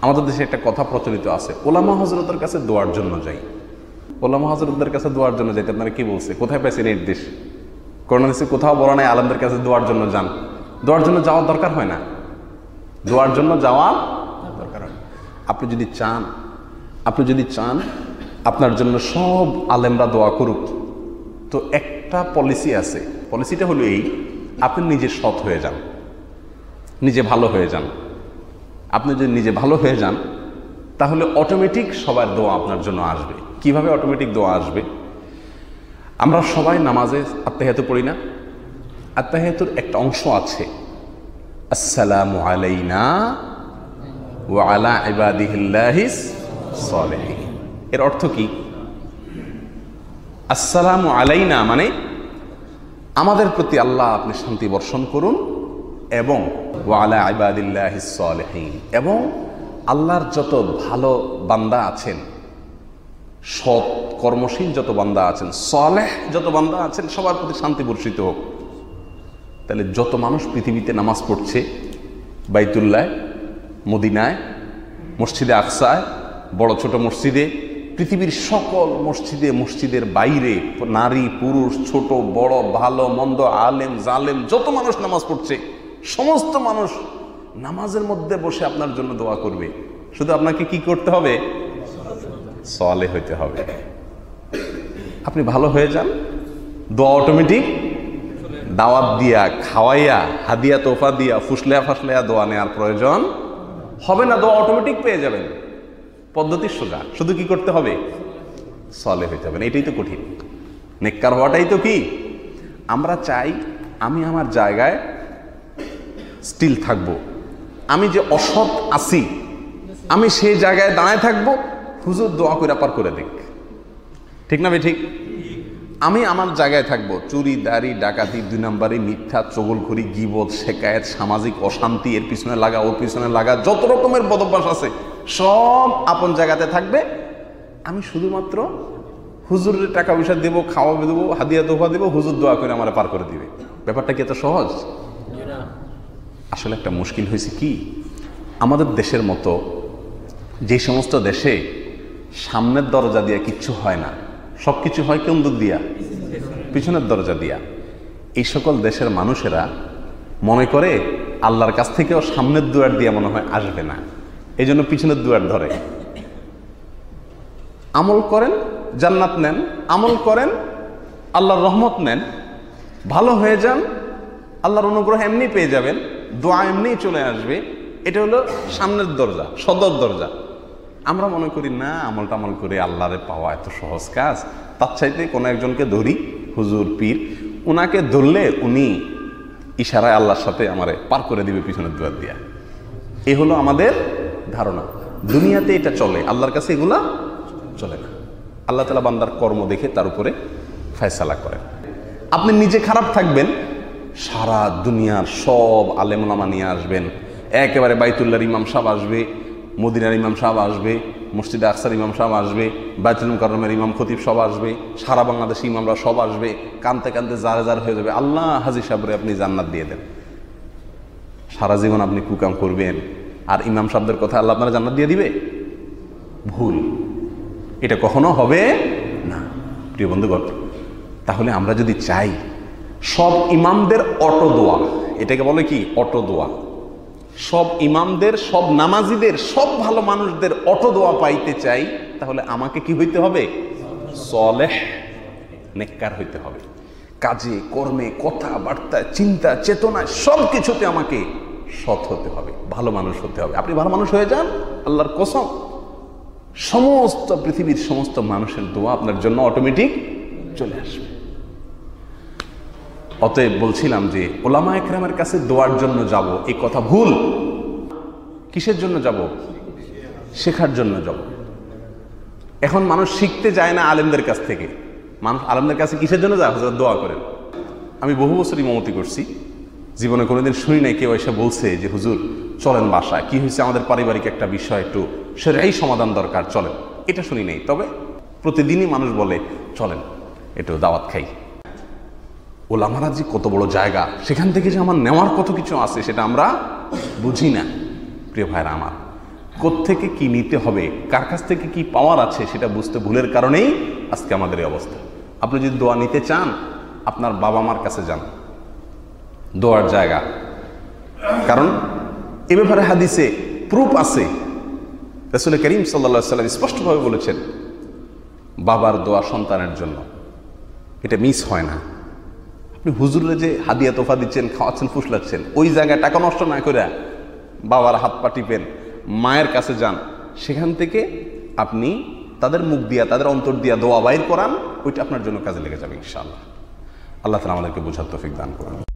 আমাদের দেশে একটা কথা প্রচলিত আছে, ওলামা হজরতের কাছে দোয়ার জন্য যাই। ওলামা হজরতদের কাছে দোয়ার জন্য যাইতে আপনারা কি বলছে? কোথায় পাইছে নির্দেশ? কোরআন হাদিসে কোথাও বলা নাই আলেমদের কাছে দোয়ার জন্য যান। দোয়ার জন্য যাওয়ার দরকার হয় না, দোয়ার জন্য যাওয়ার দরকার হয়। আপনি যদি চান আপনার জন্য সব আলেমরা দোয়া করুক, তো একটা পলিসি আছে। পলিসিটা হলো এই, আপনি নিজে সৎ হয়ে যান, নিজে ভালো হয়ে যান। আপনি যদি নিজে ভালো হয়ে যান তাহলে অটোমেটিক সবার দোয়া আপনার জন্য আসবে। কিভাবে অটোমেটিক দোয়া আসবে? আমরা সবাই নামাজে আত্তাহিয়াতু পড়ি না? আত্তাহিয়াতুর একটা অংশ আছে, আসসালামু আলাইনা ওয়া আলা ইবাদিহিল্লাহিস সালিহিন। এর অর্থ কি? আসসালামু আলাইনা মানে আমাদের প্রতি আল্লাহ আপনি শান্তি বর্ষণ করুন, এবং ওয়া আলা ইবাদিল্লাহিস সালিহিন, এবং আল্লাহর যত ভালো বান্দা আছেন, সৎ কর্মশীল যত বান্দা আছেন, সালেহ যত বান্দা আছেন, সবার প্রতি শান্তি বর্ষিত হোক। তাহলে যত মানুষ পৃথিবীতে নামাজ পড়ছে, বাইতুল্লাহ, মদিনায়, মসজিদে আকসায়, বড় ছোট মসজিদে, পৃথিবীর সকল মসজিদে, মসজিদের বাইরে নারী পুরুষ ছোট বড় ভালো মন্দ আলেম জালেম যত মানুষ নামাজ পড়ছে, সমস্ত মানুষ নামাজের মধ্যে বসে আপনার জন্য দোয়া করবে। শুধু আপনাকে কি করতে হবে? সালেহ হইতে হবে। আপনি ভালো হয়ে যান, দোয়া অটোমেটিক। দাওয়াত দিয়া, খাওয়াইয়া, হাদিয়া তোফা দিয়া, ফুসলেয়া ফাসলেয়া দোয়া নেওয়ার প্রয়োজন হবে না, দোয়া অটোমেটিক পেয়ে যাবেন। পদ্ধতি সোজা, শুধু কি করতে হবে? সালেহ হইতে হবে। এটাই তো কঠিন। নেককার হওয়াটাই তো কি। আমরা চাই আমি আমার জায়গায় স্টিল থাকবো, আমি যে অসৎ আছি আমি সেই জায়গায় দাঁড়ায় থাকবো, হুজুর দোয়া করে পার করে দেখ। ঠিক না ভাই? ঠিক। আমি আমার জায়গায় থাকবো, চুরি দাড়ি ডাকাতি, 2 নম্বরে মিথ্যা চগলখড়ি গীবত শেকায়েত সামাজিক অশান্তি, এর পিছনে লাগা ওর পিছনে লাগা, যত রকমের বদভ্যাস আছে সব আপন জায়গাতে থাকবে। আমি শুধুমাত্র হুজুরের টাকা পয়সা দেবো, খাওয়াবে দেবো, হাদিয়া তোফা দেবো, হুজুর দোয়া করে আমার পার করে দিবে। ব্যাপারটা কি এত সহজ? আসলে একটা মুশকিল হয়েছে কি, আমাদের দেশের মতো যে সমস্ত দেশে সামনের দরজা দিয়া কিচ্ছু হয় না, সব কিছু হয় কোন দিক দিয়া? পিছনের দরজা দিয়া। এই সকল দেশের মানুষেরা মনে করে আল্লাহর কাছ থেকেও সামনের দুয়ার দিয়া মনে হয় আসবে না, এই জন্য পিছনের দুয়ার ধরে। আমল করেন জান্নাত নেন, আমল করেন আল্লাহর রহমত নেন, ভালো হয়ে যান, আল্লাহর অনুগ্রহ এমনি পেয়ে যাবেন, দোয়া এমনি চলে আসবে। এটা হলো সামনের দরজা, সদর দরজা। আমরা মনে করি না, আমল করে আল্লাহরে পাওয়া এত সহজ কাজ, তার চাইতে কোনো একজনকে ধরি, হুজুর পীর, উনাকে ধরলে উনি ইশারায় আল্লাহর সাথে আমারে পার করে দিবে পিছনের দুয়ার দিয়া। এই হলো আমাদের ধারণা। দুনিয়াতে এটা চলে, আল্লাহর কাছে এগুলা চলে না। আল্লাহ তাআলা বান্দার কর্ম দেখে তার উপরে ফয়সালা করেন। আপনি নিজে খারাপ থাকবেন, সারা দুনিয়ার সব আলেম ওলামা নিয়ে আসবেন, একেবারে বাইতুল্লাহর ইমাম সাহেব আসবে, মদিনার ইমাম সাহেব আসবে, মসজিদে আকসার ইমাম সাহেব আসবে, বাইতুল মুকাররমের ইমাম খতিব সব আসবে, সারা বাংলাদেশি ইমামরা সব আসবে, কানতে কানতে জারে জার হয়ে যাবে, আল্লাহ হাজী সাহেবরে আপনি জান্নাত দিয়ে দেন। সারা জীবন আপনি কুকাম করবেন, আর ইমাম সাহেবদের কথা আল্লাহ আপনারা জান্নাত দিয়ে দিবে? ভুল, এটা কখনো হবে না। প্রিয় বন্ধুগণ, তাহলে আমরা যদি চাই সব ইমামদের অটো দোয়া, এটাকে বলে কি অটো দোয়া, সব ইমামদের, সব নামাজিদের, সব ভালো মানুষদের অটো দোয়া পাইতে চাই, তাহলে আমাকে কি হইতে হবে? সালেহ নেককার হইতে হবে। কাজে কর্মে কথা বার্তায় চিন্তা চেতনায় সব কিছুতে আমাকে সৎ হতে হবে, ভালো মানুষ হতে হবে। আপনি ভালো মানুষ হয়ে যান, আল্লাহর কসম সমস্ত পৃথিবীর সমস্ত মানুষের দোয়া আপনার জন্য অটোমেটিক চলে আসবে। অতএব বলছিলাম যে ওলামা একরামের কাছে দোয়ার জন্য যাব, এই কথা ভুল। কিসের জন্য যাব? শেখার জন্য যাব। এখন মানুষ শিখতে যায় না আলেমদের কাছ থেকে, মানুষ আলেমদের কাছে কিসের জন্য যায়? হুজুর দোয়া করেন। আমি বহু বছর ইমামতি করছি, জীবনে কোনোদিন শুনি নাই কেউ এসে বলছে যে হুজুর চলেন বাসায়, কি হয়েছে আমাদের পারিবারিক একটা বিষয়, একটু সেটাই সমাধান দরকার, চলেন। এটা শুনি নাই। তবে প্রতিদিনই মানুষ বলে চলেন একটু দাওয়াত খাই। ওলামারা যে কত বড় জায়গা, সেখান থেকে যে আমার নেওয়ার কত কিছু আছে সেটা আমরা বুঝি না। প্রিয় ভাইরা আমার, কোত্থেকে কি নিতে হবে, কার কাছ থেকে কি পাওয়ার আছে সেটা বুঝতে ভুলের কারণেই আজকে আমাদের এই অবস্থা। আপনি যদি দোয়া নিতে চান আপনার বাবা মার কাছে যান, দোয়ার জায়গা। কারণ এ ব্যাপারে হাদিসে প্রুফ আছে। রাসূল করিম সাল্লাল্লাহু আলাইহি ওয়াসাল্লাম স্পষ্টভাবে বলেছেন বাবার দোয়া সন্তানের জন্য এটা মিস হয় না। আপনি হুজুরে যে হাদিয়া তোফা দিচ্ছেন, খাওয়াচ্ছেন, ফুসলাচ্ছেন, ওই জায়গায় টাকা নষ্ট না করে বাবার হাত পা টিপেন, মায়ের কাছে যান, সেখান থেকে আপনি তাদের মুখ দিয়া তাদের অন্তর দিয়া দোয়া বাইর করান, ওইটা আপনার জন্য কাজে লেগে যাবে ইনশাআল্লাহ। আল্লাহ তাআলা আমাদেরকে বোঝার তৌফিক দান করুন।